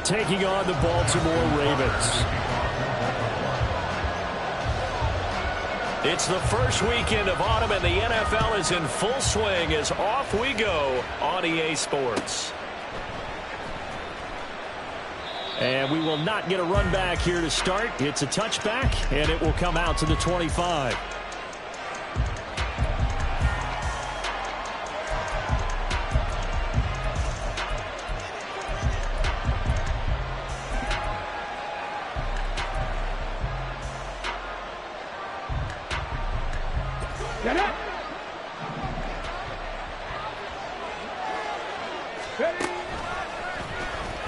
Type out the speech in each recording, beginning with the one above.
taking on the Baltimore Ravens. It's the first weekend of autumn, and the NFL is in full swing as off we go on EA Sports. And we will not get a run back here to start. It's a touchback, and it will come out to the 25.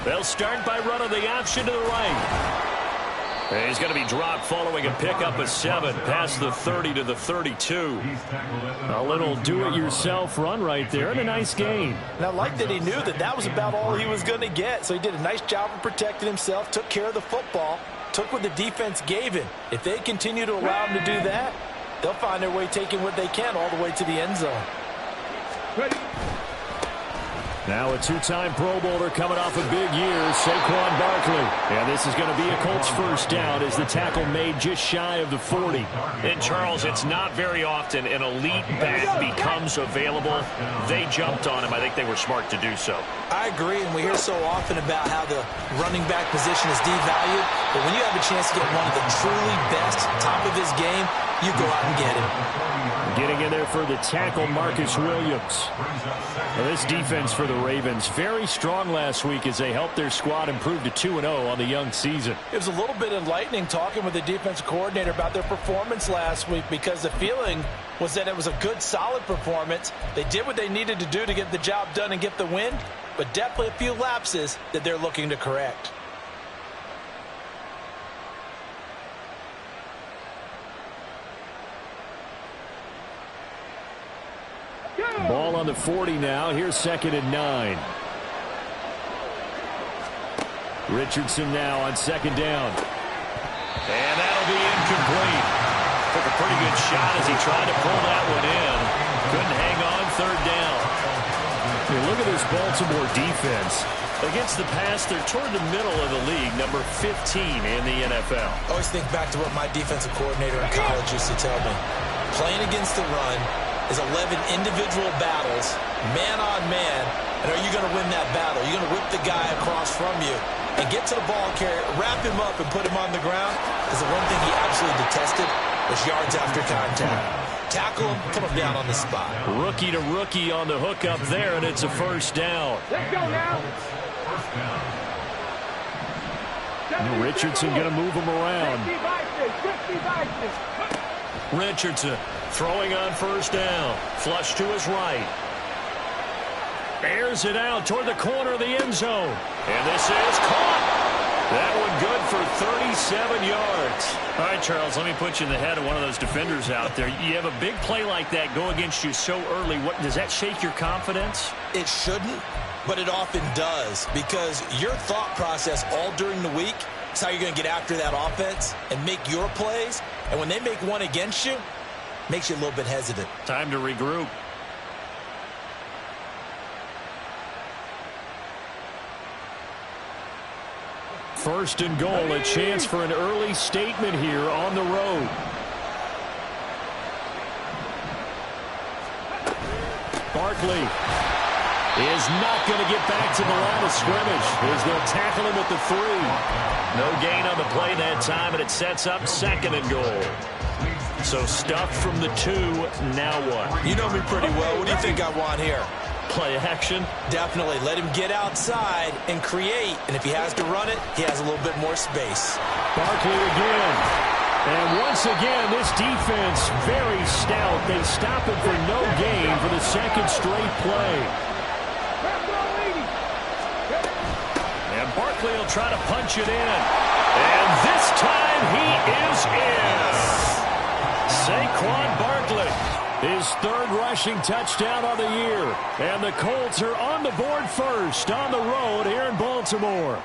They'll start by running the option to the right. And he's going to be dropped following a pickup of 7 past the 30 to the 32. A little do-it-yourself run right there, and a nice gain. And I like that he knew that that was about all he was going to get. So he did a nice job of protecting himself, took care of the football, took what the defense gave him. If they continue to allow him to do that, they'll find their way taking what they can all the way to the end zone. Ready. Now a two-time Pro Bowler coming off a big year, Saquon Barkley. And this is going to be a Colts first down as the tackle made just shy of the 40. And, Charles, it's not very often an elite back becomes available. They jumped on him. I think they were smart to do so. I agree, and we hear so often about how the running back position is devalued. But when you have a chance to get one of the truly best, top of his game, you go out and get him. Getting in there for the tackle, Marcus Williams. Now, this defense for the Ravens, very strong last week as they helped their squad improve to 2-0 on the young season. It was a little bit enlightening talking with the defensive coordinator about their performance last week, because the feeling was that it was a good, solid performance. They did what they needed to do to get the job done and get the win, but definitely a few lapses that they're looking to correct. Ball on the 40 now. Here's 2nd and 9. Richardson now on 2nd down. And that'll be incomplete. Took a pretty good shot as he tried to pull that one in. Couldn't hang on 3rd down. Hey, look at this Baltimore defense. Against the pass, they're toward the middle of the league, number 15 in the NFL. I always think back to what my defensive coordinator in college used to tell me. Playing against the run is 11 individual battles, man on man, and are you going to win that battle? You're going to whip the guy across from you and get to the ball carrier, wrap him up, and put him on the ground, because the one thing he absolutely detested was yards after contact. Tackle him, put him down on the spot. Rookie to rookie on the hook up there, and it's a first down. Let's go now. Richardson going to move him around. Richardson throwing on first down. Flush to his right. Airs it out toward the corner of the end zone. And this is caught. That one good for 37 yards. All right, Charles, let me put you in the head of one of those defenders out there. You have a big play like that go against you so early. What does that shake your confidence? It shouldn't, but it often does, because your thought process all during the week is how you're going to get after that offense and make your plays. And when they make one against you, makes you a little bit hesitant. Time to regroup. First and goal, a chance for an early statement here on the road. Barkley is not going to get back to the line of scrimmage as they'll tackle him at the 3. No gain on the play that time, and it sets up 2nd and goal. So stuffed from the 2, now what? You know me pretty well. What do you think I want here? Play action? Definitely. Let him get outside and create. And if he has to run it, he has a little bit more space. Barkley again. And once again, this defense very stout. They stop it for no gain for the 2nd straight play. And Barkley will try to punch it in. And this time he is in. Saquon Barkley. His 3rd rushing touchdown of the year. And the Colts are on the board first on the road here in Baltimore.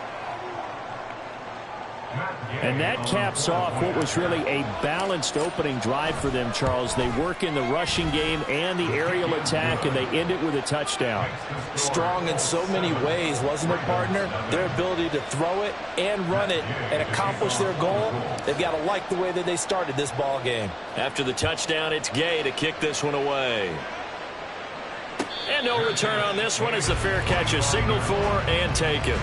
And that caps off what was really a balanced opening drive for them, Charles. They work in the rushing game and the aerial attack, and they end it with a touchdown. Strong in so many ways, wasn't it, partner? Their ability to throw it and run it and accomplish their goal, they've got to like the way that they started this ball game. After the touchdown, it's Gay to kick this one away. And no return on this one as the fair catch is signaled for and taken.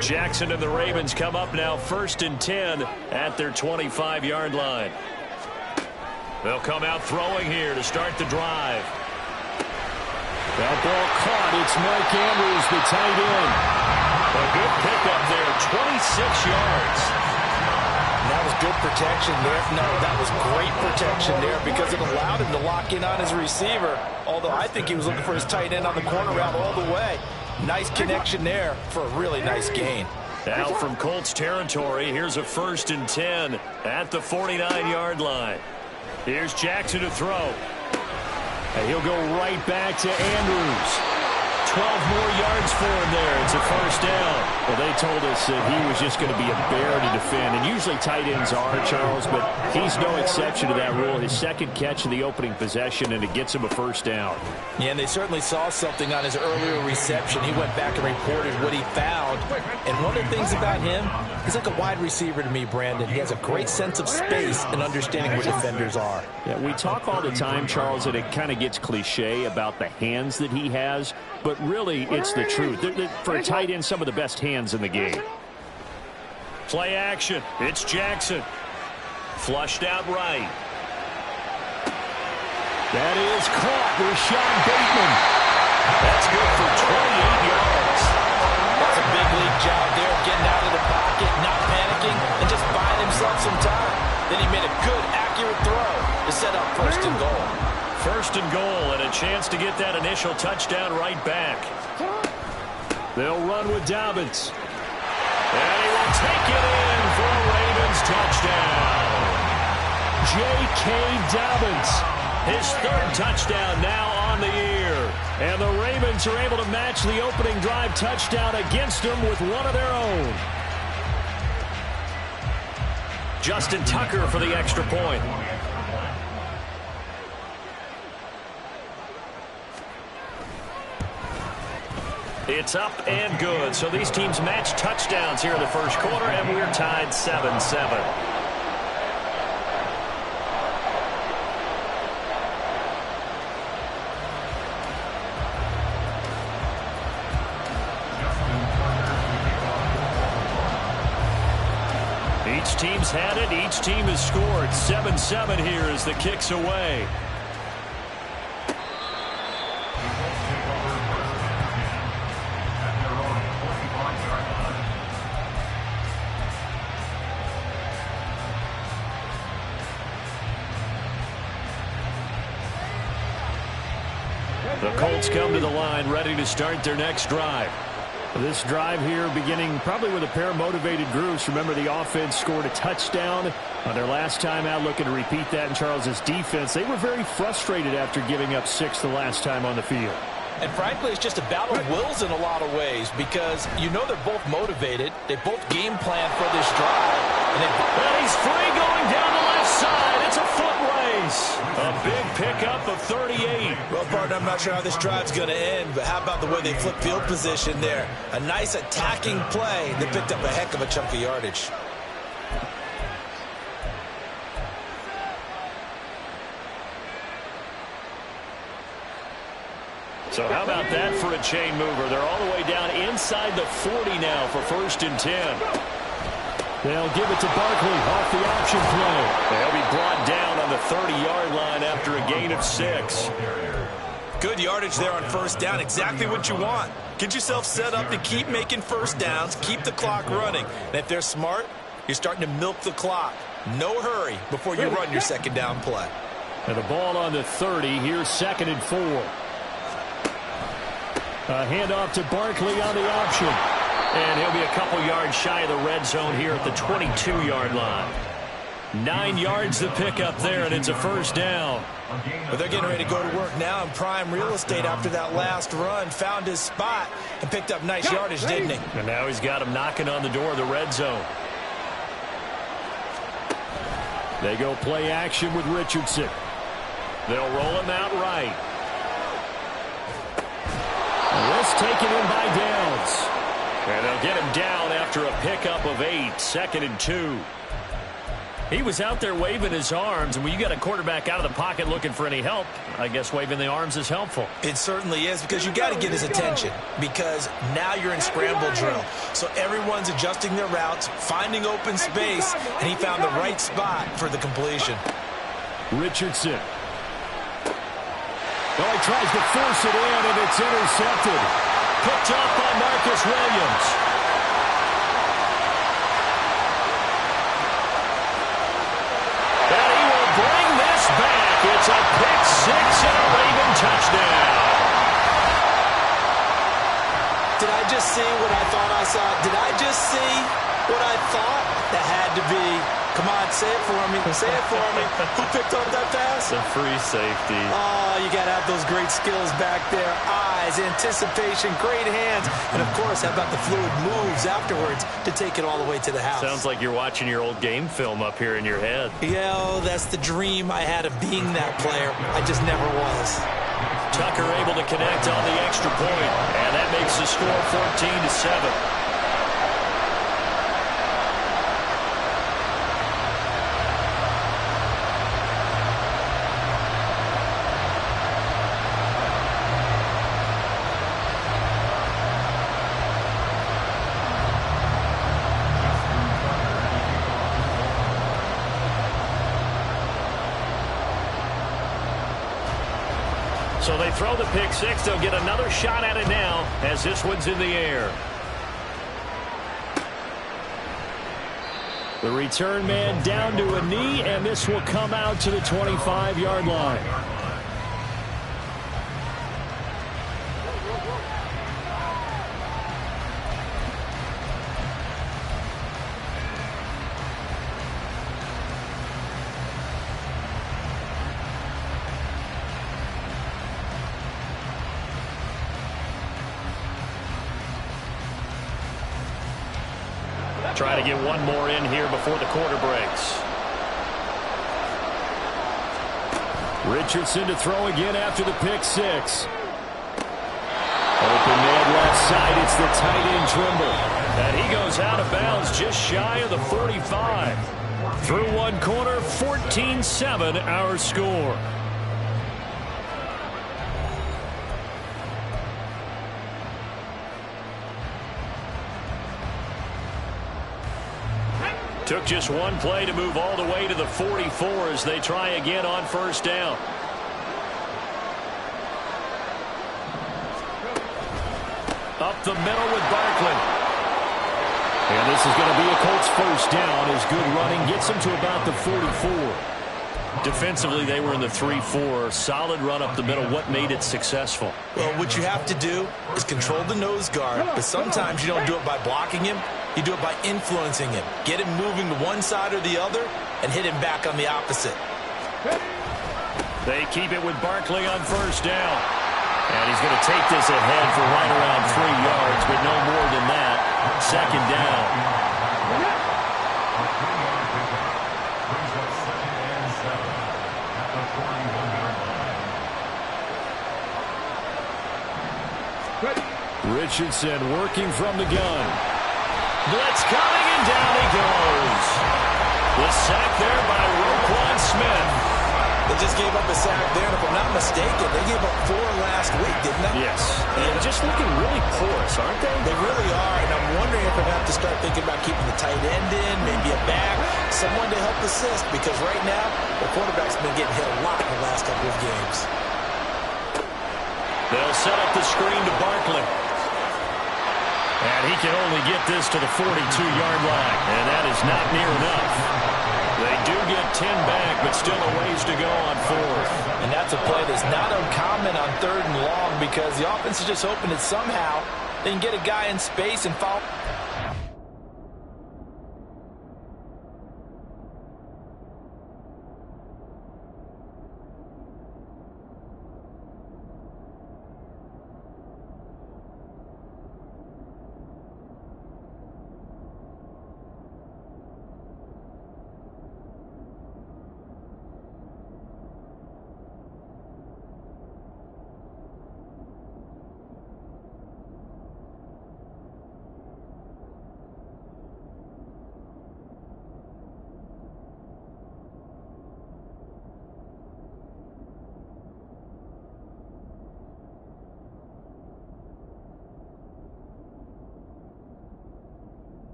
Jackson and the Ravens come up now 1st and 10 at their 25-yard line. They'll come out throwing here to start the drive. That ball caught. It's Mike Andrews, the tight end. A good pickup there, 26 yards. That was good protection there. No, that was great protection there because it allowed him to lock in on his receiver, although I think he was looking for his tight end on the corner route all the way. Nice connection there for a really nice gain. Now from Colts territory, here's a 1st and 10 at the 49-yard line. Here's Jackson to throw. And he'll go right back to Andrews. 12 more yards for him there. It's a 1st down. Well, they told us that he was just going to be a bear to defend. And usually tight ends are, Charles, but he's no exception to that rule. His 2nd catch of the opening possession, and it gets him a 1st down. Yeah, and they certainly saw something on his earlier reception. He went back and reported what he found. And one of the things about him, he's like a wide receiver to me, Brandon. He has a great sense of space and understanding where defenders are. Yeah, we talk all the time, Charles, and it kind of gets cliche about the hands that he has, but really it's the truth. For a tight end, some of the best hands in the game. Play action. It's Jackson. Flushed out right. That is caught. Rashad Bateman. That's good for 28 yards. That's a big league job there, getting out of the pocket, not panicking, and just buying himself some time. Then he made a good, accurate throw to set up 1st and goal. 1st and goal, and a chance to get that initial touchdown right back. They'll run with Dobbins. And he will take it in for a Ravens touchdown. J.K. Dobbins, his 3rd touchdown now on the year. And the Ravens are able to match the opening drive touchdown against them with one of their own. Justin Tucker for the extra point. It's up and good. So these teams match touchdowns here in the 1st quarter, and we're tied 7-7. Each team's had it. Each team has scored. 7-7 here as the kick's away. The Colts come to the line, ready to start their next drive. This drive here beginning probably with a pair of motivated groups. Remember, the offense scored a touchdown on their last time out, looking to repeat that in Charles's defense. They were very frustrated after giving up 6 the last time on the field. And frankly, it's just a battle of wills in a lot of ways because you know they're both motivated. They both game plan for this drive. And he's free going down the left side. It's a foot race. A big pickup of 38. Well, partner, I'm not sure how this drive's going to end, but how about the way they flip field position there? A nice attacking play that picked up a heck of a chunk of yardage. So how about that for a chain mover? They're all the way down inside the 40 now for 1st and 10. They'll give it to Barkley off the option play. They'll be brought down on the 30-yard line after a gain of 6. Good yardage there on 1st down. Exactly what you want. Get yourself set up to keep making 1st downs, keep the clock running. And if they're smart, you're starting to milk the clock. No hurry before you run your 2nd down play. And the ball on the 30. Here's 2nd and 4. A handoff to Barkley on the option. And he'll be a couple yards shy of the red zone here at the 22-yard line. 9 yards to pick up there, and it's a first down. But they're getting ready to go to work now in prime real estate after that last run. Found his spot and picked up nice yardage, didn't he? And now he's got him knocking on the door of the red zone. They go play action with Richardson. They'll roll him out right. This taken in by Downs. And they'll get him down after a pickup of 8, 2nd and 2. He was out there waving his arms, and when you got a quarterback out of the pocket looking for any help, I guess waving the arms is helpful. It certainly is, because you got to get his attention, because now you're in scramble drill. So everyone's adjusting their routes, finding open space, and he found the right spot for the completion. Richardson. Well, he tries to force it in, and it's intercepted. Picked up by Marcus Williams. And he will bring this back. It's a pick six and a Raven touchdown. Did I just see what I thought I saw? Did I just see what I thought? That had to be. Come on, say it for me. Say it for me. Who picked up that pass? The free safety. Oh, you got to have those great skills back there. Eyes, anticipation, great hands. And, of course, how about the fluid moves afterwards to take it all the way to the house? Sounds like you're watching your old game film up here in your head. Yeah, oh, that's the dream I had of being that player. I just never was. Tucker able to connect on the extra point. And that makes the score 14-7. So they throw the pick six. They'll get another shot at it now as this one's in the air. The return man down to a knee, and this will come out to the 25-yard line. Try to get one more in here before the quarter breaks. Richardson to throw again after the pick six. Open man left side. It's the tight end Trimble. And he goes out of bounds just shy of the 45. Through one corner, 14-7 our score. Took just one play to move all the way to the 44 as they try again on first down. Up the middle with Barkley. And this is going to be a Colts first down as good running gets them to about the 44. Defensively, they were in the 3-4. Solid run up the middle. What made it successful? Well, what you have to do is control the nose guard, but sometimes you don't do it by blocking him. You do it by influencing him. Get him moving to one side or the other and hit him back on the opposite. They keep it with Barkley on first down. And he's going to take this ahead for right around 3 yards, but no more than that. Second down. Richardson working from the gun. Blitz coming, and down he goes. The sack there by Roquan Smith. They just gave up a sack there, and if I'm not mistaken, they gave up 4 last week, didn't they? Yes. And just looking really porous, aren't they? They really are, and I'm wondering if they're going to have to start thinking about keeping the tight end in, maybe a back, someone to help assist, because right now, the quarterback's been getting hit a lot in the last couple of games. They'll set up the screen to Barkley. And he can only get this to the 42-yard line, and that is not near enough. They do get 10 back, but still a ways to go on fourth. And that's a play that's not uncommon on 3rd and long because the offense is just hoping that somehow They can get a guy in space and follow.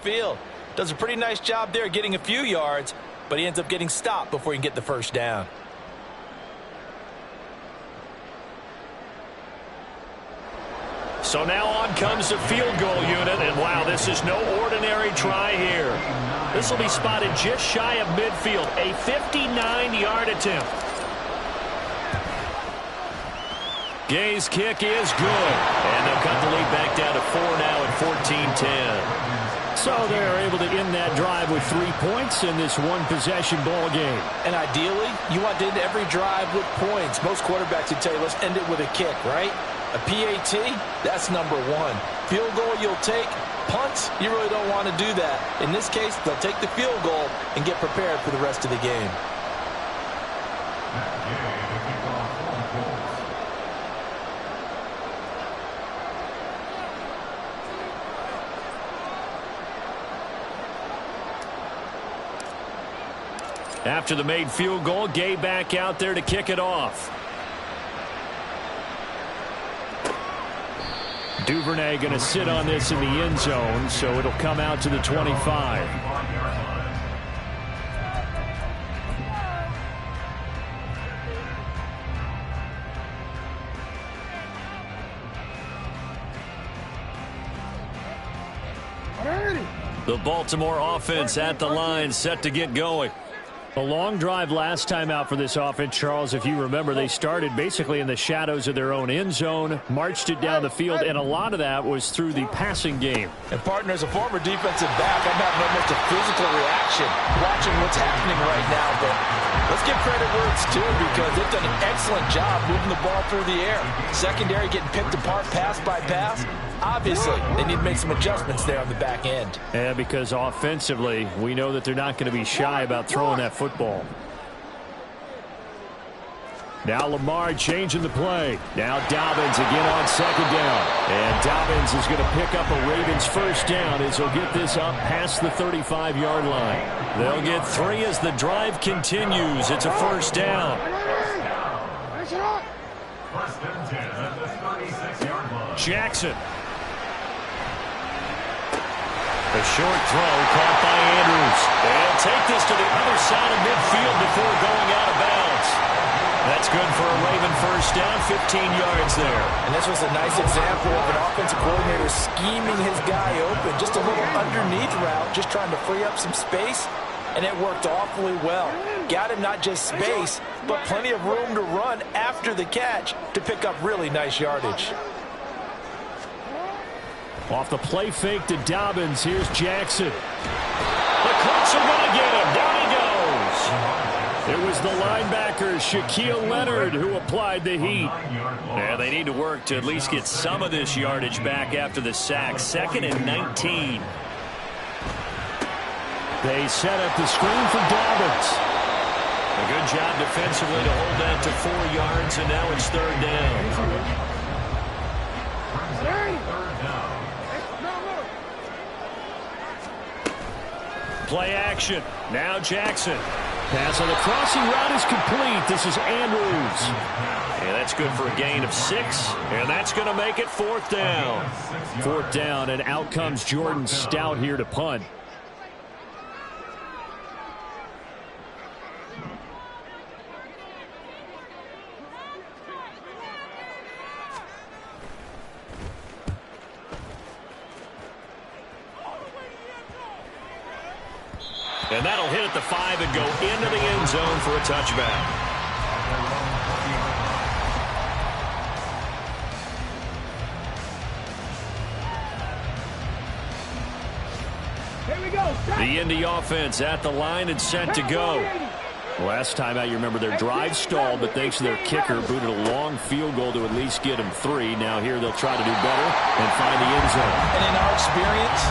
Field. Does a pretty nice job there getting a few yards, but he ends up getting stopped before he can get the first down. So now on comes the field goal unit, and wow, this is no ordinary try here. This will be spotted just shy of midfield, a 59-yard attempt. Gay's kick is good, and they'll cut the lead back down to 4 now at 14-10. So they're able to end that drive with 3 points in this one-possession ball game. And ideally, you want to end every drive with points. Most quarterbacks would tell you, let's end it with a kick, right? A PAT, that's number one. Field goal you'll take. Punts, you really don't want to do that. In this case, they'll take the field goal and get prepared for the rest of the game. After the made field goal, Gay back out there to kick it off. Duvernay going to sit on this in the end zone, so it'll come out to the 25. The Baltimore offense at the line, set to get going. A long drive last time out for this offense, Charles. If you remember, they started basically in the shadows of their own end zone, marched it down the field, and a lot of that was through the passing game. And, partner, as a former defensive back, I'm having almost a physical reaction watching what's happening right now. But let's give credit where it's due, because they've done an excellent job moving the ball through the air. Secondary getting picked apart pass by pass. Obviously, they need to make some adjustments there on the back end. Yeah, because offensively, we know that they're not going to be shy about throwing that football. Now Lamar changing the play. Now Dobbins again on second down. And Dobbins is going to pick up a Ravens first down as he'll get this up past the 35-yard line. They'll get 3 as the drive continues. It's a first down. Jackson. A short throw caught by Andrews. They'll take this to the other side of midfield before going out of bounds. That's good for a Raven first down, 15 yards there. And this was a nice example of an offensive coordinator scheming his guy open. Just a little underneath route, just trying to free up some space, and it worked awfully well. Got him not just space, but plenty of room to run after the catch to pick up really nice yardage. Off the play fake to Dobbins, here's Jackson. The Colts are going to get him. Down he goes. It was the linebacker, Shaquille Leonard, who applied the heat. Yeah, they need to work to at least get some of this yardage back after the sack. 2nd and 19. They set up the screen for Dobbins. A good job defensively to hold that to 4 yards, and now it's 3rd down. Play action. Now Jackson. Pass on the crossing route is complete. This is Andrews. Yeah, that's good for a gain of 6, and that's going to make it 4th down. 4th down, and out comes Jordan Stout here to punt. And that'll hit at the 5 and go into the end zone for a touchback. Here we go. The Indy offense at the line and set to go. Last time out, you remember their drive stalled, but thanks to their kicker, booted a long field goal to at least get them 3. Now here they'll try to do better and find the end zone. And in our experience,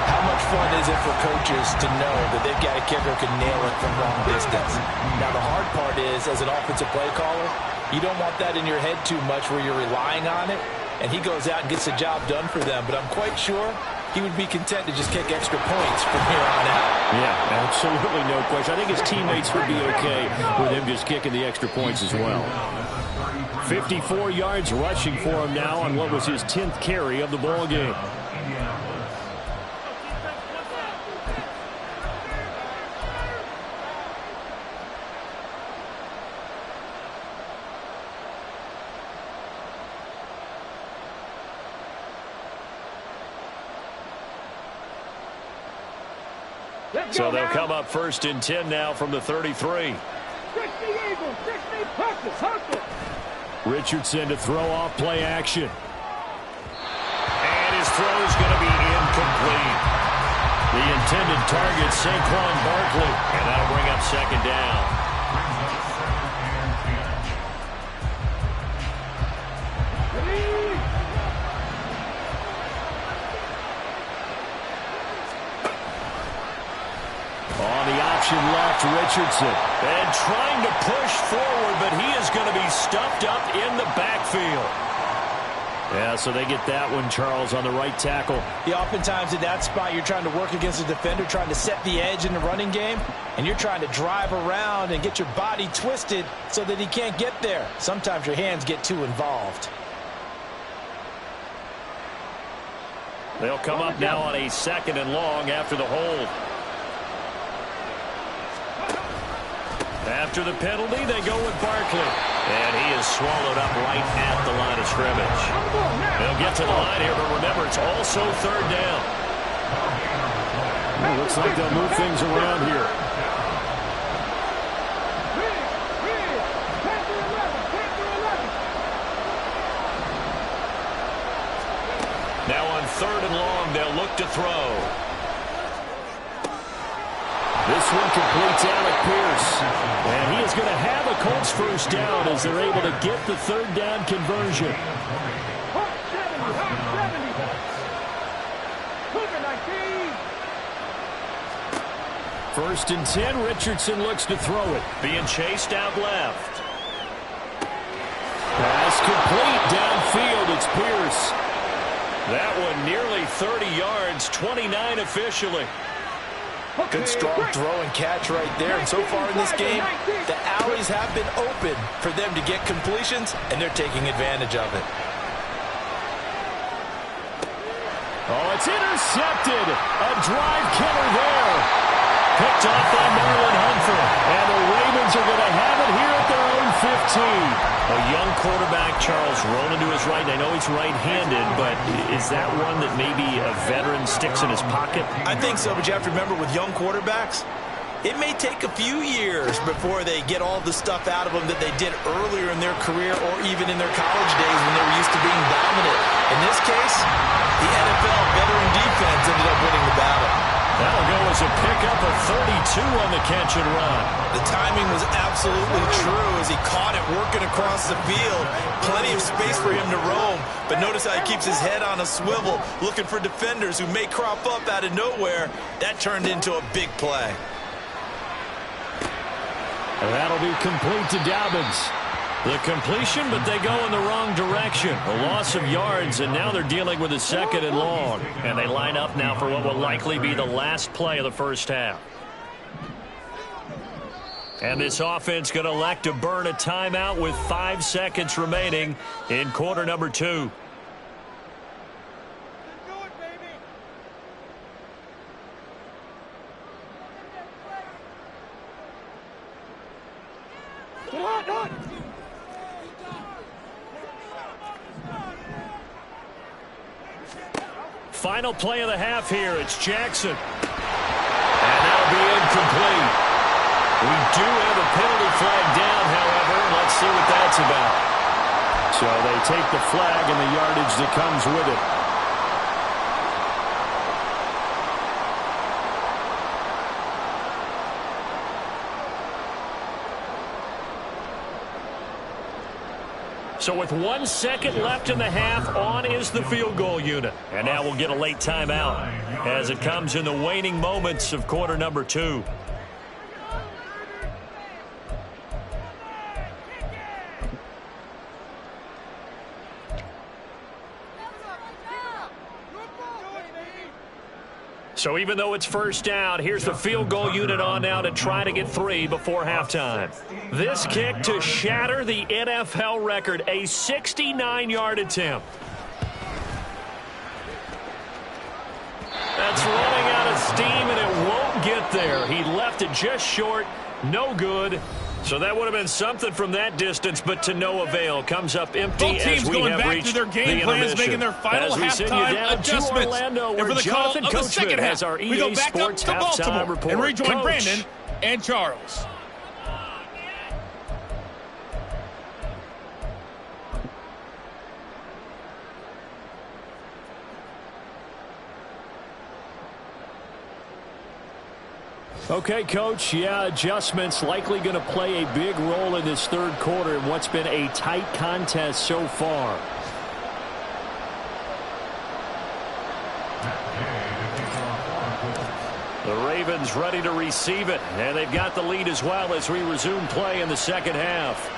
how much fun is it for coaches to know that they've got a kicker who can nail it from long distance? Now, the hard part is, as an offensive play caller, you don't want that in your head too much where you're relying on it, and he goes out and gets the job done for them. But I'm quite sure he would be content to just kick extra points from here on out. Yeah, absolutely no question. I think his teammates would be okay with him just kicking the extra points as well. 54 yards rushing for him now on what was his 10th carry of the ball game. So they'll come up 1st and 10 now from the 33. Richardson to throw off play action. And his throw is going to be incomplete. The intended target, Saquon Barkley. And that'll bring up 2nd down. Left Richardson. And trying to push forward, but he is going to be stuffed up in the backfield. Yeah, so they get that one, Charles, on the right tackle. Yeah, oftentimes in that spot, you're trying to work against a defender, trying to set the edge in the running game, and you're trying to drive around and get your body twisted so that he can't get there. Sometimes your hands get too involved. They'll come up now on a 2nd and long after the hold. After the penalty, they go with Barkley. And he is swallowed up right at the line of scrimmage. They'll get to the line here, but remember, it's also 3rd down. Well, looks like they'll move things around here. Now on 3rd and long, they'll look to throw. This one completes Alec Pierce. And he is going to have a Colts first down as they're able to get the 3rd down conversion. 1st and 10, Richardson looks to throw it. Being chased out left. Pass complete downfield. It's Pierce. That one nearly 30 yards, 29 officially. Good strong throw and catch right there. And so far in this game, the alleys have been open for them to get completions, and they're taking advantage of it. Oh, it's intercepted. A drive killer there. Picked off by Marlon Humphrey. And the Ravens are going to have it here at their own 15. A young quarterback, Charles, rolling to his right. I know he's right-handed, but is that one that maybe a veteran sticks in his pocket? I think so, but you have to remember with young quarterbacks, it may take a few years before they get all the stuff out of them that they did earlier in their career or even in their college days when they were used to being dominant. In this case, the NFL veteran defense ended up winning the battle. That'll go as a pickup of 32 on the catch and run. The timing was absolutely true as he caught it working across the field. Plenty of space for him to roam, but notice how he keeps his head on a swivel, looking for defenders who may crop up out of nowhere. That turned into a big play. And that'll be complete to Dobbins. The completion, but they go in the wrong direction. A loss of yards, and now they're dealing with a second and long. And they line up now for what will likely be the last play of the first half. And this offense going to elect to burn a timeout with 5 seconds remaining in quarter number 2. Final play of the half here. It's Jackson. And that'll be incomplete. We do have a penalty flag down, however. Let's see what that's about. So they take the flag and the yardage that comes with it. So with 1 second left in the half, on is the field goal unit. And now we'll get a late timeout as it comes in the waning moments of quarter number 2. So even though it's first down, here's the field goal unit on now to try to get 3 before halftime. This kick to shatter the NFL record, a 69-yard attempt. That's running out of steam, and it won't get there. He left it just short, no good. So that would have been something from that distance, but to no avail. Comes up empty as we have reached the intermission. Making their final halftime adjustments. And for the call of the second half, we go back up to Baltimore and rejoin Brandon and Charles. Okay, Coach, adjustments likely going to play a big role in this third quarter in what's been a tight contest so far. The Ravens ready to receive it, and they've got the lead as well as we resume play in the second half.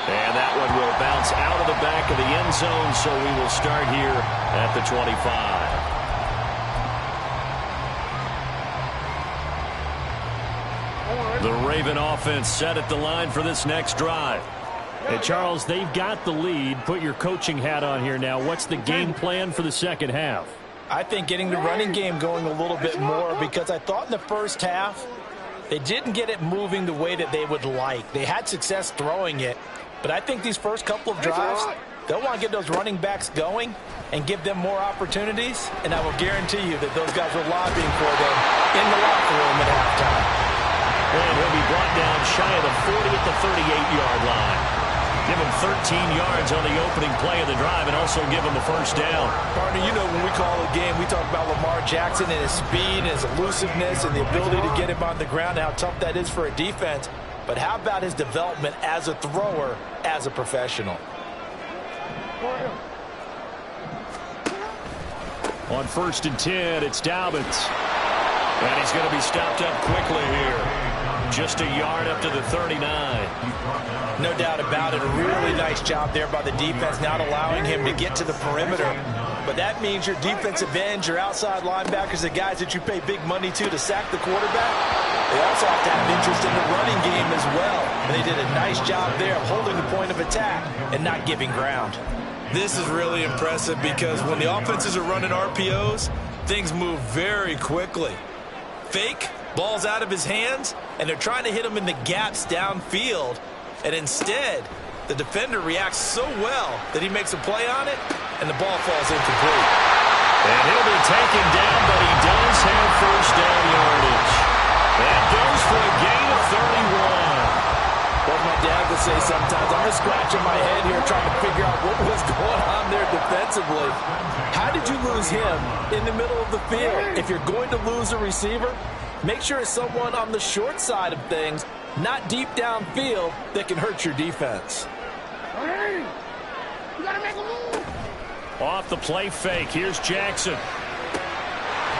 And that one will bounce out of the back of the end zone, so we will start here at the 25. The Raven offense set at the line for this next drive. Hey, Charles, they've got the lead. Put your coaching hat on here now. What's the game plan for the second half? I think getting the running game going a little bit more, because I thought in the first half they didn't get it moving the way that they would like. They had success throwing it, but I think these first couple of drives, they'll want to get those running backs going and give them more opportunities, and I will guarantee you that those guys were lobbying for them in the locker room at halftime. And he'll be brought down shy of the 40 at the 38-yard line. Give him 13 yards on the opening play of the drive and also give him a first down. Partner, you know when we call a game, we talk about Lamar Jackson and his speed and his elusiveness and the ability to get him on the ground and how tough that is for a defense. But how about his development as a thrower, as a professional? On 1st and 10, it's Dobbins. And he's going to be stopped up quickly here. Just a yard up to the 39. No doubt about it. A really nice job there by the defense, not allowing him to get to the perimeter. But that means your defensive ends, your outside linebackers, the guys that you pay big money to sack the quarterback, they also have to have interest in the running game as well. And they did a nice job there of holding the point of attack and not giving ground. This is really impressive because when the offenses are running RPOs, things move very quickly. Fake, ball's out of his hands, and they're trying to hit him in the gaps downfield. And instead, the defender reacts so well that he makes a play on it, and the ball falls incomplete. And he'll be taken down, but he does have first down yardage. That goes for a gain of 31. What my dad would say sometimes, I'm just scratching my head here trying to figure out what was going on there defensively. How did you lose him in the middle of the field? If you're going to lose a receiver, make sure it's someone on the short side of things, not deep downfield, that can hurt your defense. You gotta make a move. Off the play fake, here's Jackson.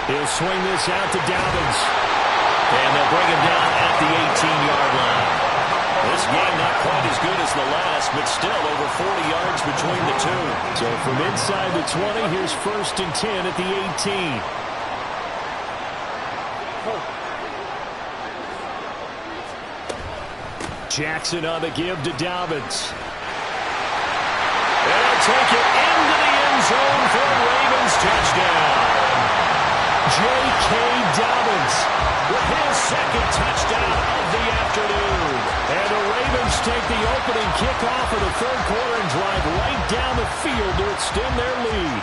He'll swing this out to Dobbins. And they'll bring him down at the 18-yard line. This game not quite as good as the last, but still over 40 yards between the two. So from inside the 20, here's 1st and 10 at the 18. Jackson on the give to Dobbins. And he'll take it into the end zone for a Ravens touchdown. J.K. Dobbins with his second touchdown of the afternoon. And the Ravens take the opening kickoff of the third quarter and drive right down the field to extend their lead.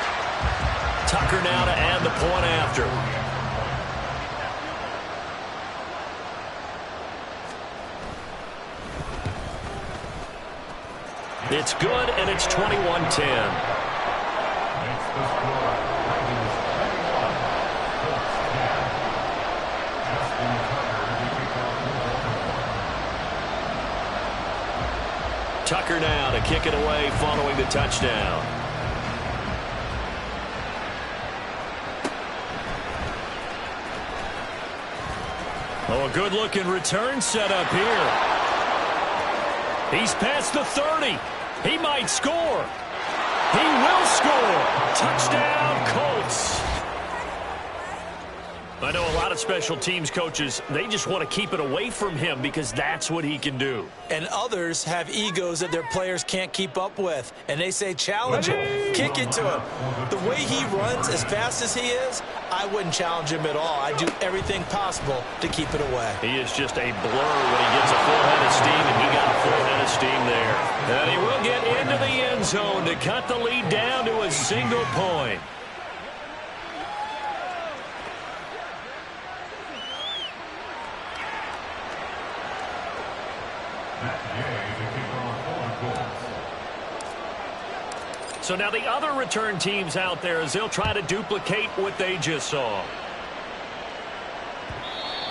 Tucker now to add the point after. It's good, and it's 21-10. Tucker now to kick it away following the touchdown. Oh, a good-looking return set up here. He's past the 30. He might score. He will score. Touchdown, Colts. I know a lot of special teams coaches, they just want to keep it away from him because that's what he can do. And others have egos that their players can't keep up with. And they say, challenge him. Kick it to him. The way he runs as fast as he is, I wouldn't challenge him at all. I'd do everything possible to keep it away. He is just a blur when he gets a full head of steam, and he got a full head of steam there. And he will get into the end zone to cut the lead down to a single point. So now the other return teams out there as they'll try to duplicate what they just saw.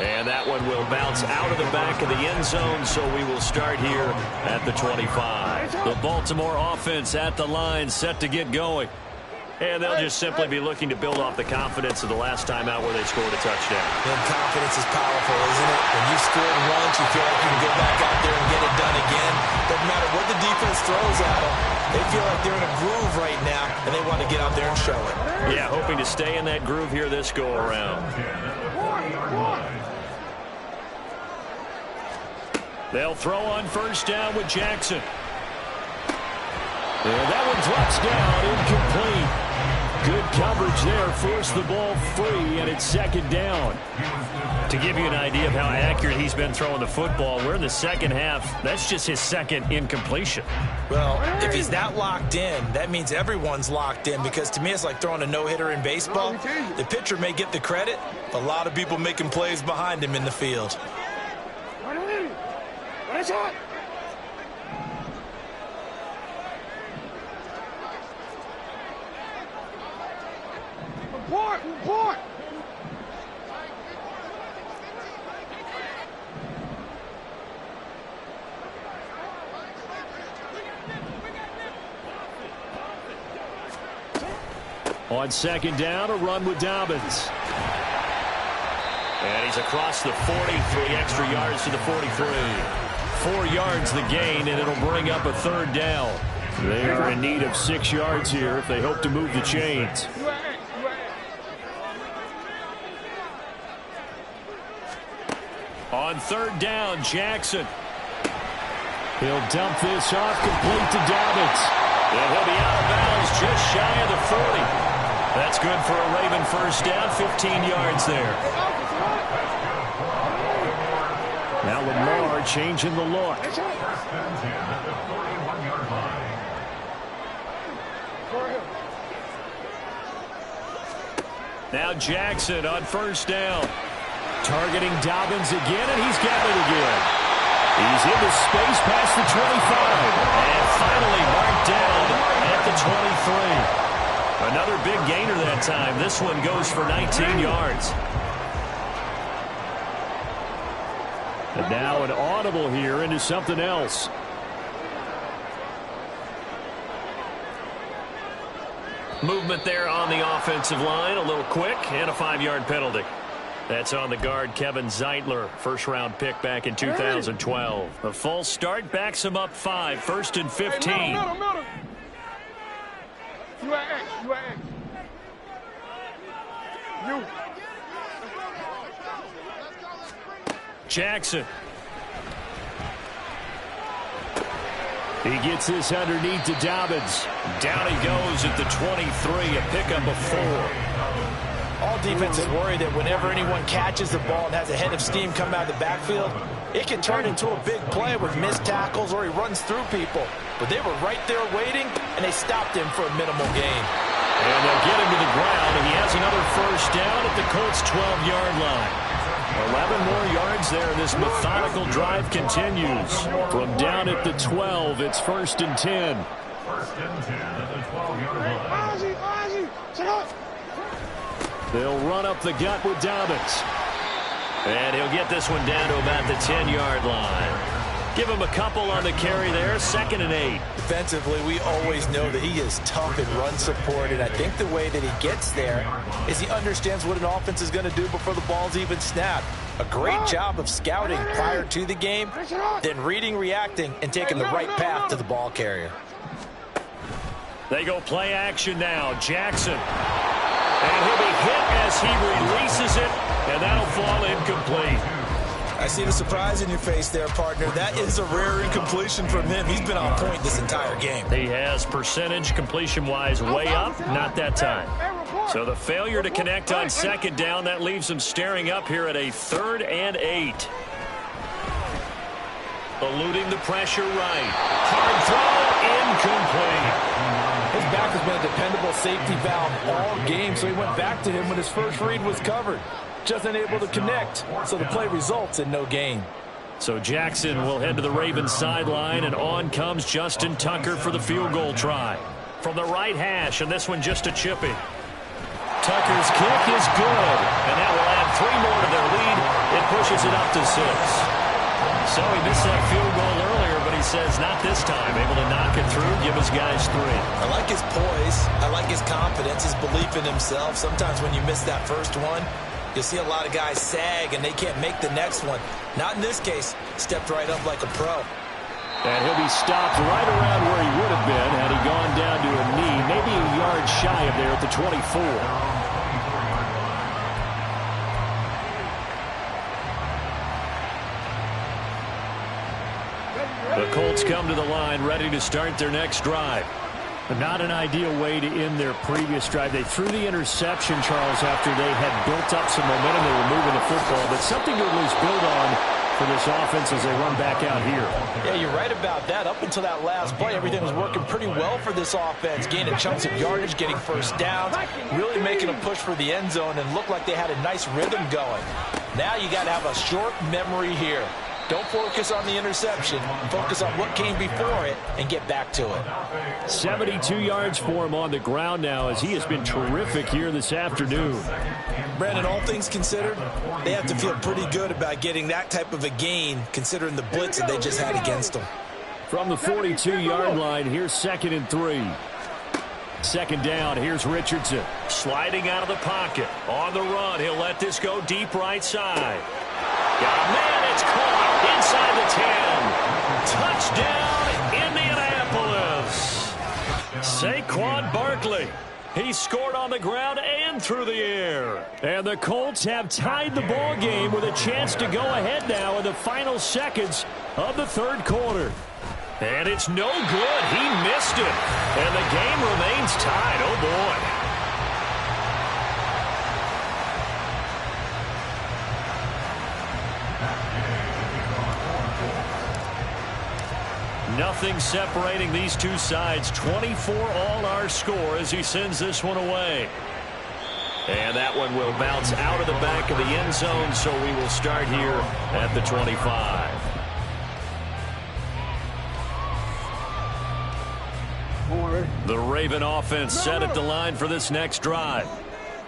And that one will bounce out of the back of the end zone, so we will start here at the 25. The Baltimore offense at the line, set to get going. And they'll just simply be looking to build off the confidence of the last time out where they scored a touchdown. And confidence is powerful, isn't it? When you scored once, you feel like you can go back out there and get it done again. Doesn't matter what the defense throws at them. They feel like they're in a groove right now, and they want to get out there and show it. Yeah, hoping to stay in that groove here this go-around. They'll throw on first down with Jackson. And that one drops down, incomplete. Good coverage there, forced the ball free, and it's second down. To give you an idea of how accurate he's been throwing the football, we're in the second half. That's just his second incompletion. Well, if he's that locked in, that means everyone's locked in, because to me it's like throwing a no-hitter in baseball. The pitcher may get the credit, but a lot of people making plays behind him in the field. Report! On second down, a run with Dobbins. And he's across the 40, 3 extra yards to the 43. 4 yards the gain, and it'll bring up a third down. They're in need of 6 yards here if they hope to move the chains. On third down, Jackson. He'll dump this off, complete to Dobbins. And he'll be out of bounds just shy of the 40. That's good for a Raven first down, 15 yards there. Now Lamar changing the look. Now Jackson on first down. Targeting Dobbins again, and he's got it again. He's into space past the 25. And finally marked down at the 23. Another big gainer that time. This one goes for 19 yards. And now an audible here into something else. Movement there on the offensive line. A little quick and a 5-yard penalty. That's on the guard, Kevin Zeitler. First-round pick back in 2012. A false start backs him up 5. First and 15. Hey, middle. You at X. You. Jackson. He gets this underneath to Dobbins. Down he goes at the 23, a pickup of 4. All defenses worry that whenever anyone catches the ball and has a head of steam come out of the backfield, it can turn into a big play with missed tackles or he runs through people. But they were right there waiting, and they stopped him for a minimal gain. And they'll get him to the ground, and he has another first down at the Colts' 12-yard line. 11 more yards there. This methodical drive continues. From down at the 12, it's first and 10. They'll run up the gut with Dobbins. And he'll get this one down to about the 10-yard line. Give him a couple on the carry there. 2nd and 8. Defensively, we always know that he is tough in run support, and I think the way that he gets there is he understands what an offense is going to do before the ball's even snapped. A great job of scouting prior to the game, then reading, reacting, and taking the right path to the ball carrier. They go play action now. Jackson. And he'll be hit as he releases it, and that'll fall incomplete. I see the surprise in your face there, partner. That is a rare incompletion from him. He's been on point this entire game. He has percentage completion-wise way up, not that time. So the failure to connect on 2nd down, that leaves him staring up here at a 3rd and 8. Eluding the pressure right. Hard throw, incomplete. His back has been a dependable safety valve all game, so he went back to him when his first read was covered. Just unable to connect, so the play results in no gain. So Jackson will head to the Ravens sideline, and on comes Justin Tucker for the field goal try. From the right hash, and this one just a chippy. Tucker's kick is good, and that will add 3 more to their lead. It pushes it up to 6. So he missed that field goal earlier, but he says not this time. Able to knock it through, give his guys 3. I like his poise. I like his confidence, his belief in himself. Sometimes when you miss that first one, you'll see a lot of guys sag, and they can't make the next one. Not in this case. Stepped right up like a pro. And he'll be stopped right around where he would have been had he gone down to a knee, maybe a yard shy of there at the 24. The Colts come to the line ready to start their next drive. But not an ideal way to end their previous drive. They threw the interception, Charles, after they had built up some momentum. They were moving the football, but something to at least build on for this offense as they run back out here. Yeah, you're right about that. Up until that last play, everything was working pretty well for this offense. Gaining chunks of yardage, getting first downs, really making a push for the end zone, and looked like they had a nice rhythm going. Now you got to have a short memory here. Don't focus on the interception. Focus on what came before it and get back to it. 72 yards for him on the ground now as he has been terrific here this afternoon. Brandon, all things considered, they have to feel pretty good about getting that type of a gain considering the blitz that they just had against them. From the 42-yard line, here's 2nd and 3. 2nd down, here's Richardson. Sliding out of the pocket. On the run, he'll let this go deep right side. Got a man, it's caught inside the 10. Touchdown, Indianapolis. Saquon Barkley. He scored on the ground and through the air. And the Colts have tied the ball game with a chance to go ahead now in the final seconds of the 3rd quarter. And it's no good. He missed it. And the game remains tied. Oh, boy. Nothing separating these two sides. 24 all our score as he sends this one away. And that one will bounce out of the back of the end zone, so we will start here at the 25. The Raven offense set at the line for this next drive.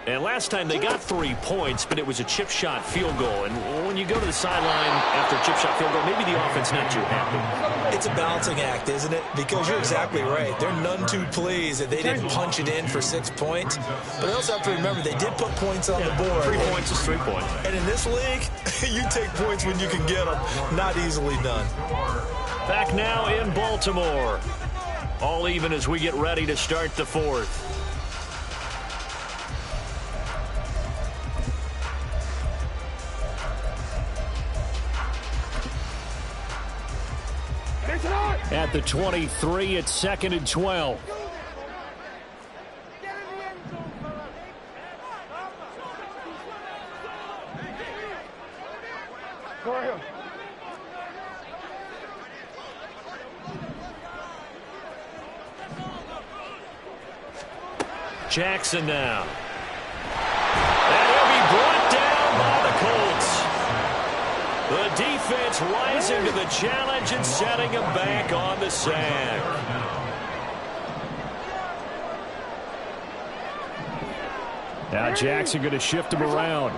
And last time they got 3 points, but it was a chip shot field goal. And when you go to the sideline after a chip shot field goal, maybe the offense not too happy. It's a balancing act, isn't it? Because you're exactly right. They're none too pleased that they didn't punch it in for 6 points. But I also have to remember they did put points on the board. 3 points is 3 points. And in this league, you take points when you can get them. Not easily done. Back now in Baltimore. All even as we get ready to start the fourth. At the 23, it's 2nd and 12. Go ahead. Jackson now. And he'll be brought down by the Colts. The defense rising to the challenge and setting him back on the sack. Now Jackson going to shift him around.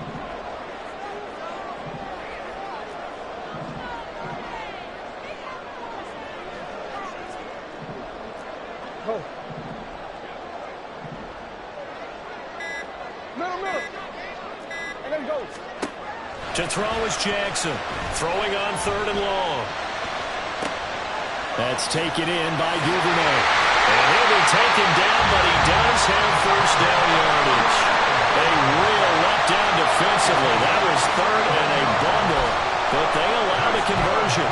Go. Middle. And then go. To throw is Jackson. Throwing on 3rd and long. That's taken in by Duvernay. And he'll be taken down, but he does have first down yardage. A real letdown defensively. That was 3rd and a bundle, but they allow the conversion.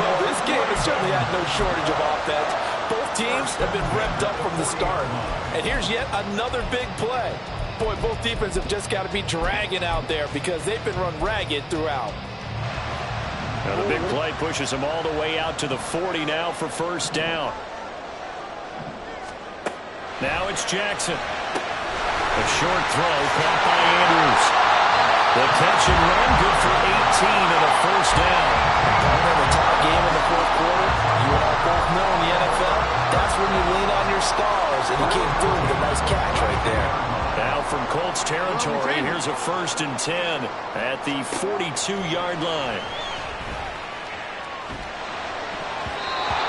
Well, this game has certainly had no shortage of offense. Both teams have been revved up from the start. And here's yet another big play. Boy, both defenses have just got to be dragging out there because they've been run ragged throughout. Now the big play pushes them all the way out to the 40 now for first down. Now it's Jackson. A short throw caught by Andrews. The catch and run good for 18 and a first down. Remember the tie game in the 4th quarter? You and I both know in the NFL, that's when you lean on your stars, and he came through with a nice catch right there. Now from Colts territory, here's a 1st and 10 at the 42-yard line.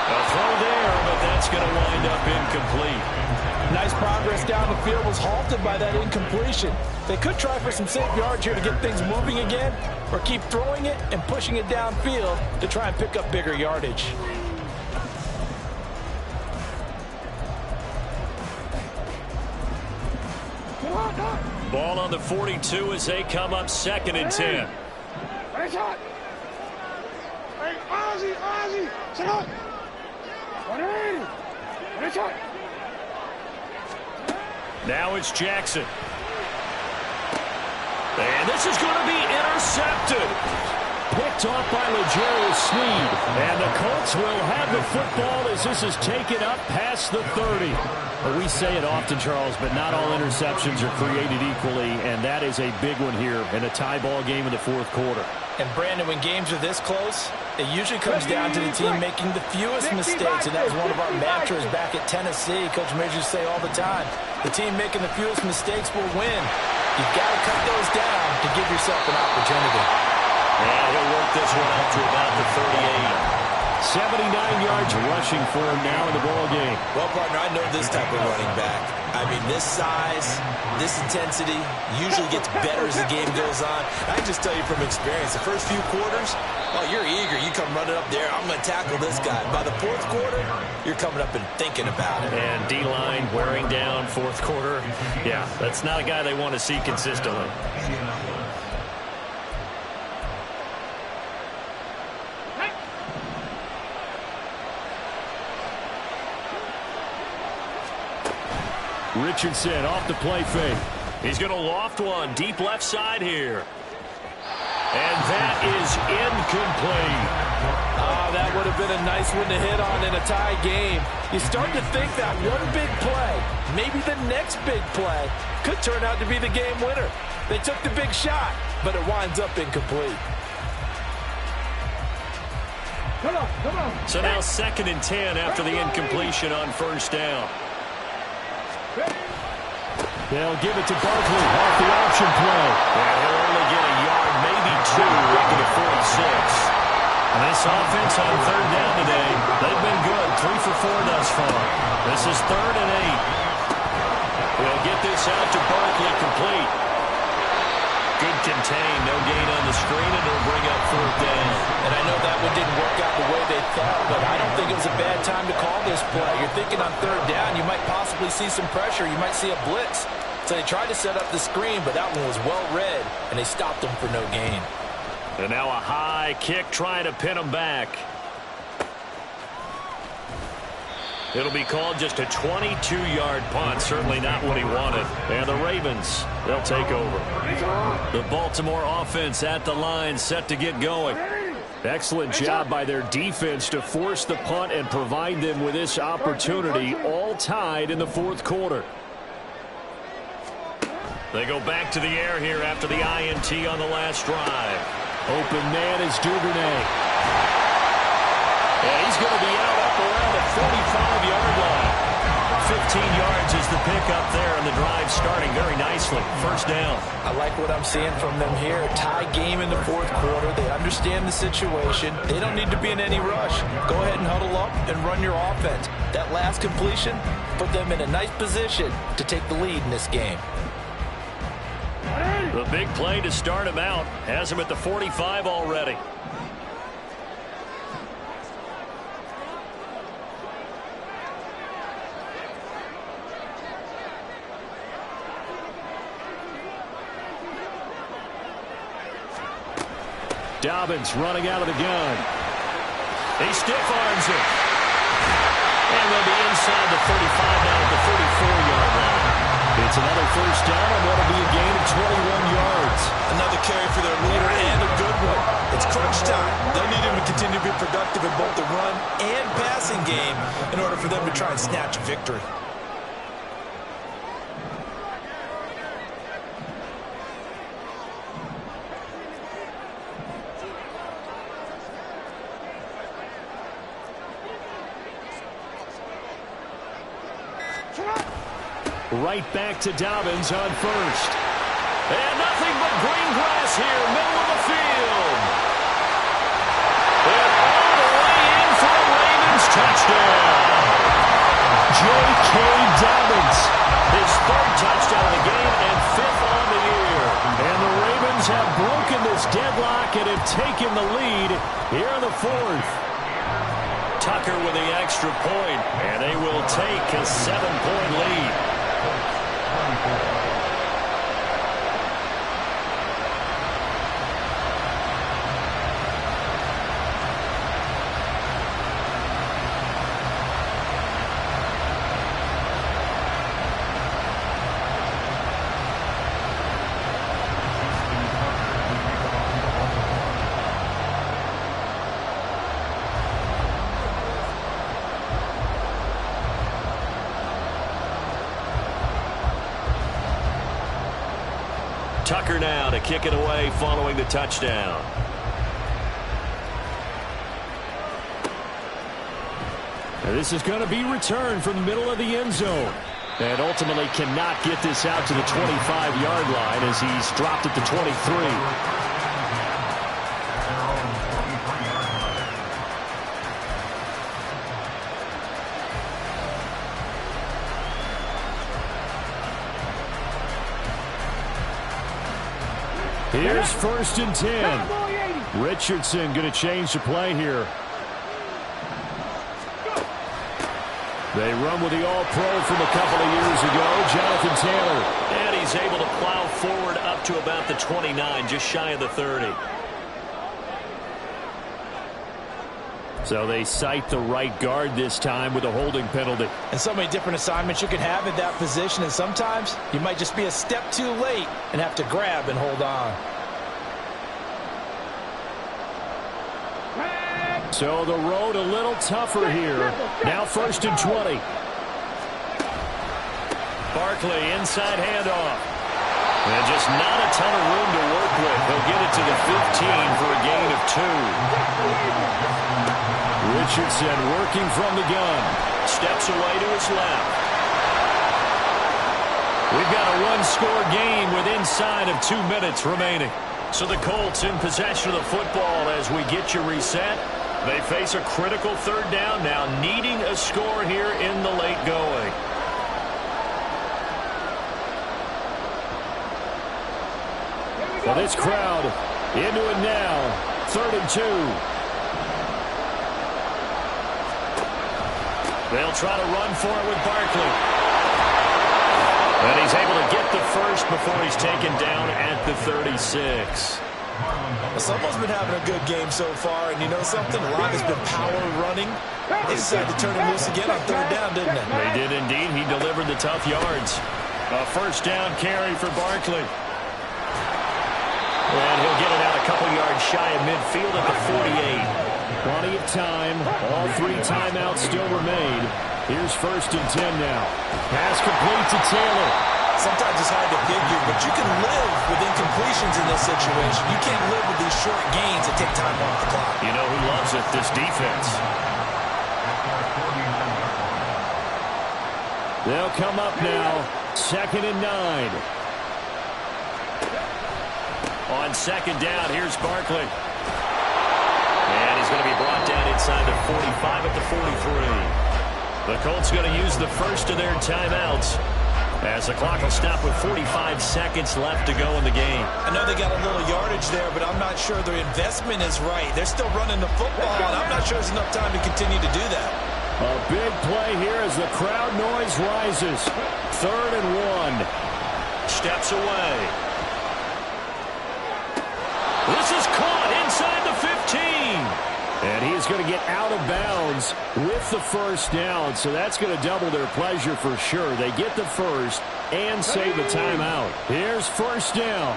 A throw there, but that's going to wind up incomplete. Nice progress down the field was halted by that incompletion. They could try for some safe yards here to get things moving again, or keep throwing it and pushing it downfield to try and pick up bigger yardage. Ball on the 42 as they come up 2nd and 10. Hey, shot. Hey, Ozzy. Shot. 180. Hey, shot. Now it's Jackson. And this is going to be intercepted. Picked off by L'Jarius Sneed. And the Colts will have the football as this is taken up past the 30. Well, we say it often, Charles, but not all interceptions are created equally, and that is a big one here in a tie ball game in the 4th quarter. And, Brandon, when games are this close, it usually comes down to the team making the fewest mistakes, and that was one of our mantras back at Tennessee. Coach Majors used to say all the time, the team making the fewest mistakes will win. You've got to cut those down to give yourself an opportunity. Yeah, he'll work this one out to about the 38. 79 yards rushing for him now in the ball game. Well, partner, I know this type of running back. I mean, this size, this intensity usually gets better as the game goes on. I can just tell you from experience, the first few quarters, oh, you're eager. You come running up there, I'm going to tackle this guy. By the 4th quarter, you're coming up and thinking about it. And D-line wearing down 4th quarter. Yeah, that's not a guy they want to see consistently. Richardson off the play fake. He's going to loft one deep left side here. And that is incomplete. That would have been a nice one to hit on in a tie game. You start to think that one big play, maybe the next big play, could turn out to be the game winner. They took the big shot, but it winds up incomplete. Come on, come on. So now 2nd and 10 after the incompletion on first down. They'll give it to Barkley off the option play. And he'll only get a yard, maybe 2, into the 46. And this offense on 3rd down today, they've been good, 3 for 4 thus far. This is 3rd and 8. They'll get this out to Barkley, complete. Good contain, no gain on the screen, and it'll bring up 4th down. And I know that one didn't work out the way they thought, but I don't think it was a bad time to call this play. You're thinking on 3rd down, you might possibly see some pressure. You might see a blitz. So they tried to set up the screen, but that one was well read, and they stopped them for no gain. And now a high kick trying to pin him back. It'll be called just a 22-yard punt. Certainly not what he wanted. And the Ravens, they'll take over. The Baltimore offense at the line, set to get going. Excellent job by their defense to force the punt and provide them with this opportunity, all tied in the 4th quarter. They go back to the air here after the INT on the last drive. Open man is Duvernay. And he's going to be out up around the 45-yard line. 15 yards is the pickup there, and the drive starting very nicely. First down. I like what I'm seeing from them here. Tie game in the 4th quarter. They understand the situation. They don't need to be in any rush. Go ahead and huddle up and run your offense. That last completion put them in a nice position to take the lead in this game. The big play to start him out has him at the 45 already. Dobbins running out of the gun. He stiff arms it. And they'll be inside the 35 now at the 34-yard line. It's another first down and that'll be a gain of 21 yards. Another carry for their leader and a good one. It's crunch time. They'll need him to continue to be productive in both the run and passing game in order for them to try and snatch a victory. Right back to Dobbins on first. And nothing but green grass here, middle of the field. And all the way in for a Ravens touchdown. J.K. Dobbins. His 3rd touchdown of the game and 5th on the year. And the Ravens have broken this deadlock and have taken the lead here in the 4th. Tucker with the extra point, and they will take a 7-point lead. Tucker now to kick it away following the touchdown. And this is going to be returned from the middle of the end zone. And ultimately cannot get this out to the 25-yard line as he's dropped at the 23. Here's 1st and 10. Richardson going to change the play here. They run with the All-Pro from a couple of years ago, Jonathan Taylor. And he's able to plow forward up to about the 29, just shy of the 30. So they cite the right guard this time with a holding penalty. And so many different assignments you can have at that position, and sometimes you might just be a step too late and have to grab and hold on. So the road a little tougher here. Now 1st and 20. Barkley inside handoff. And just not a ton of room to work with. He'll get it to the 15 for a gain of 2. Richardson working from the gun. Steps away to his left. We've got a one-score game with inside of 2 minutes remaining. So the Colts in possession of the football as we get you reset. They face a critical 3rd down now, needing a score here in the late going. Well, this crowd into it now. 3rd and 2. They'll try to run for it with Barkley. And he's able to get the first before he's taken down at the 36. Someone's been having a good game so far, and you know something? A lot has been power running. They decided to turn him loose again on 3rd down, didn't they? They did indeed. He delivered the tough yards. A 1st down carry for Barkley. And he'll get it out a couple yards shy of midfield at the 48. Plenty of time. All 3 timeouts still remain. Here's 1st and 10 now. Pass complete to Taylor. Sometimes it's hard to figure, but you can live with incompletions in this situation. You can't live with these short gains that take time off the clock. You know who loves it? This defense. They'll come up now. 2nd and 9. On 2nd down, here's Barkley. And he's going to be brought down inside the 45 at the 43. The Colts going to use the first of their timeouts as the clock will stop with 45 seconds left to go in the game. I know they got a little yardage there, but I'm not sure their investment is right. They're still running the football, and I'm not sure there's enough time to continue to do that. A big play here as the crowd noise rises. 3rd and 1. Steps away. This is caught inside the 15. And he's going to get out of bounds with the 1st down, so that's going to double their pleasure for sure. They get the first and save a timeout. Here's 1st down.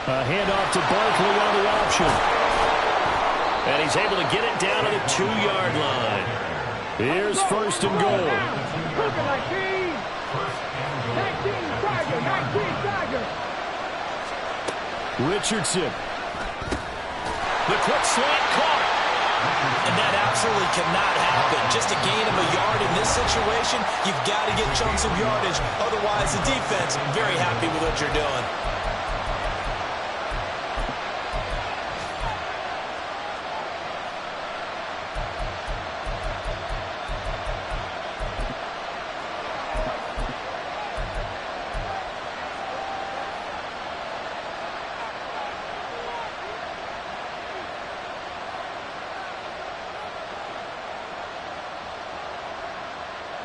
A handoff to Barkley on the option. And he's able to get it down to the 2-yard line. Here's 1st and goal. 19 Tiger. Richardson. The quick slant caught. And that absolutely cannot happen. Just a gain of a yard in this situation, you've got to get chunks of yardage. Otherwise, the defense very happy with what you're doing.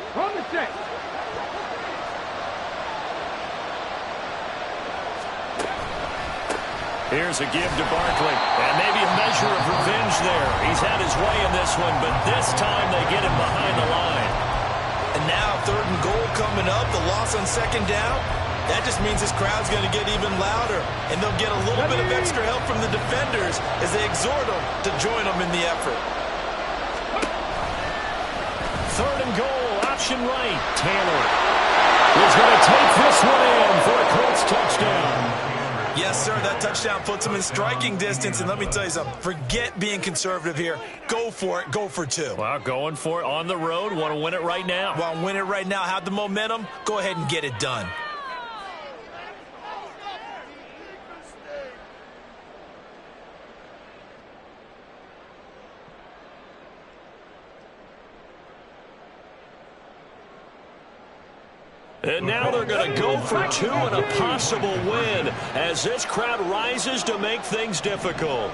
On the check. Here's a give to Barkley. And maybe a measure of revenge there. He's had his way in this one, but this time they get him behind the line. And now 3rd and goal coming up. The loss on 2nd down. That just means this crowd's going to get even louder. And they'll get a little bit of extra help from the defenders as they exhort them to join them in the effort. 3rd and goal. Option right. Taylor is going to take this one in for a Colts touchdown. Yes, sir. That touchdown puts them in striking distance. And let me tell you something. Forget being conservative here. Go for it. Go for 2. Well, going for it on the road. Want to win it right now. Want to win it right now. Have the momentum. Go ahead and get it done. And now they're going to go for 2 and a possible win as this crowd rises to make things difficult.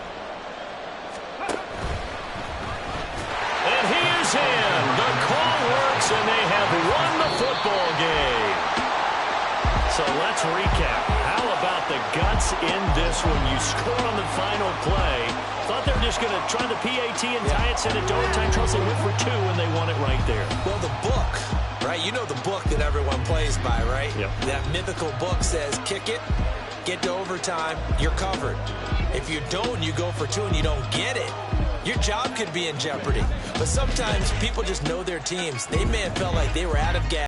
And he is in. The call works, and they have won the football game. So let's recap. How about about the guts in this one. You score on the final play. Thought they were just going to try the PAT and tie it, send it to overtime. Charles, they went for 2, and they won it right there. Well, the book, right? You know the book that everyone plays by, right? Yep. That mythical book says, kick it, get to overtime, you're covered. If you don't, you go for 2 and you don't get it, your job could be in jeopardy. But sometimes people just know their teams. They may have felt like they were out of gas.